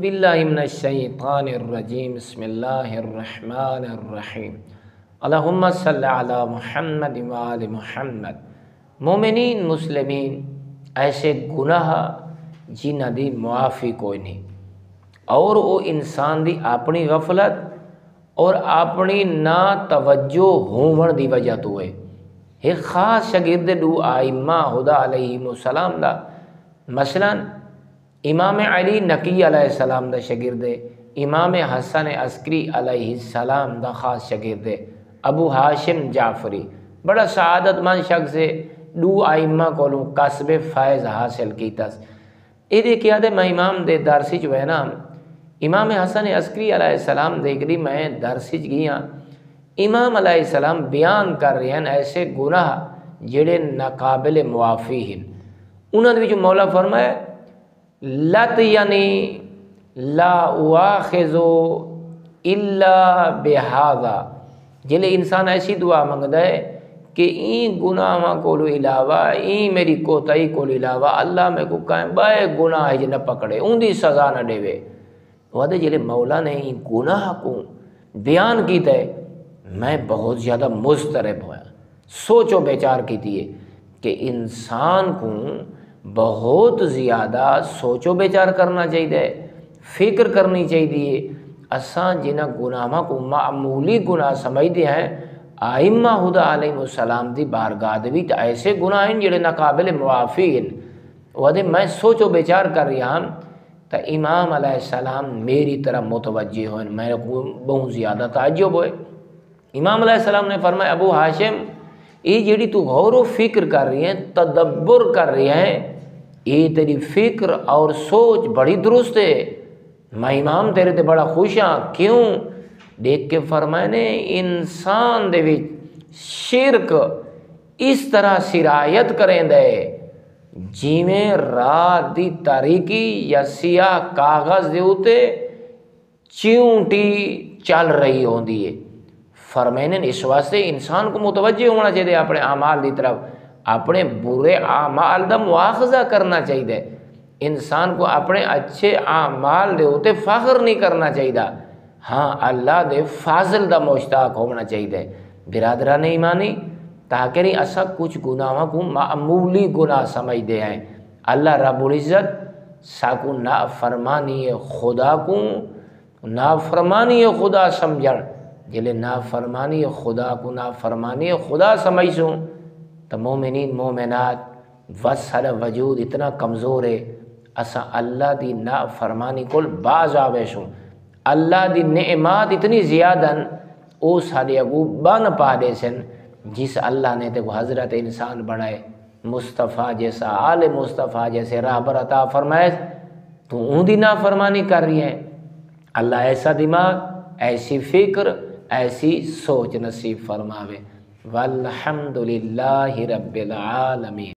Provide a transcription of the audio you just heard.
باللہ من الشیطان الرجیم بسم اللہ الرحمن الرحیم اللہم صلی علی محمد وآل محمد۔ مومنین مسلمین ایسے گناہ جنہ دی معافی کوئی نہیں، اور وہ انسان دی اپنی غفلت اور اپنی نا توجہ ہون دی وجہ تو ہے۔ ایک خاص شاگرد دو آئمہ خدا علیہ السلام دا، مثلا امام علی نقی علیہ السلام دا شاگرد، امام حسن عسکری علیہ السلام دا خاص شاگرد، ابو ہاشم جعفری بڑا سعادت مند شخص ہے، دو آئمہ کولوں کسب فیض حاصل کیتا۔ یہ کیا دے میں امام دے درسی جو ہے نا، امام حسن عسکری علیہ السلام دیکھ دی میں درسی گیا، امام علیہ السلام بیان کر رہے ہیں ایسے گناہ جڑے ناقابل معافی ہیں۔ انہوں نے جو مولا فرمایا لت یعنی لا اواخذو الا بہذا، جلے انسان ایسی دعا منگتا ہے کہ این گناہ کو علاوہ، این میری کوتاہی کو علاوہ اللہ میں کو کہیں بائے گناہ ہے جنہ پکڑے ان دی سزا نہ دے وے۔ وعدے جلے مولا نے این گناہ کو بیان کیتا ہے، میں بہت زیادہ مضطرب ہوا، سوچو بیچار کی تھی کہ انسان کو بہت زیادہ سوچو بیچار کرنا چاہیے، فکر کرنی چاہیے۔ اساں جنہ گناہ کو معمولی گناہ سمجھتے ہیں، آئمہ خدا علیہ السلام دی بارگاہ بھی ایسے گناہ ہیں جڑے ناقابل معافی ہیں۔ وعدے میں سوچو بیچار کر رہا ہوں تو امام علیہ السلام میری طرح متوجہ ہوئے، میں کو بہت زیادہ تعجب ہوئے۔ امام علیہ السلام نے فرمایا ابو ہاشم، یہ جڑی تو غور و فکر کر رہی ہیں، تدبر کر رہی ہیں، یہ تیری فکر اور سوچ بڑی درست ہے، میں امام تیرے تے بڑا خوش ہاں۔ کیوں؟ دیکھ کے فرمائے نے انسان دے وچ شرک اس طرح سرایت کریں دے جیویں رات دی تاریکی یا سیاہ کاغذ دے اوتے چیونٹی چل رہی ہوندی ہے۔ فرمائنے اس واسطے انسان کو متوجہ ہونا چاہیے اپنے اعمال دی طرف، اپنے برے اعمال دا مواخذہ کرنا چاہیے، انسان کو اپنے اچھے اعمال دے ہوتے فخر نہیں کرنا چاہیے، ہاں اللہ دے فاضل دا مشتاق ہونا چاہیے۔ برادران ایمانی تاکہ نہیں اسا کچھ گناہوں کو معمولی گناہ سمجھتے ہیں، اللہ رب العزت ساکو نافرمانی خدا کو نافرمانی خدا سمجھن، جلے نافرمانی خدا کو نافرمانی خدا سمجھوں تو مومنین مومنات وسر وجود اتنا کمزور ہے، اسا اللہ دی نافرمانی کل باز آویشوں، اللہ دی نعمات اتنی زیادہ او سارے اگو بن پا دے سن، جس اللہ نے تے کو حضرت انسان بنائے، مصطفیٰ جیسا آل مصطفیٰ جیسے راہبر عطا فرمائے، تو ان دی نافرمانی کر رہی ہے۔ اللہ ایسا دماغ، ایسی فکر، ایسی سوچ نصیب فرماوے۔ والحمدللہ رب العالمین۔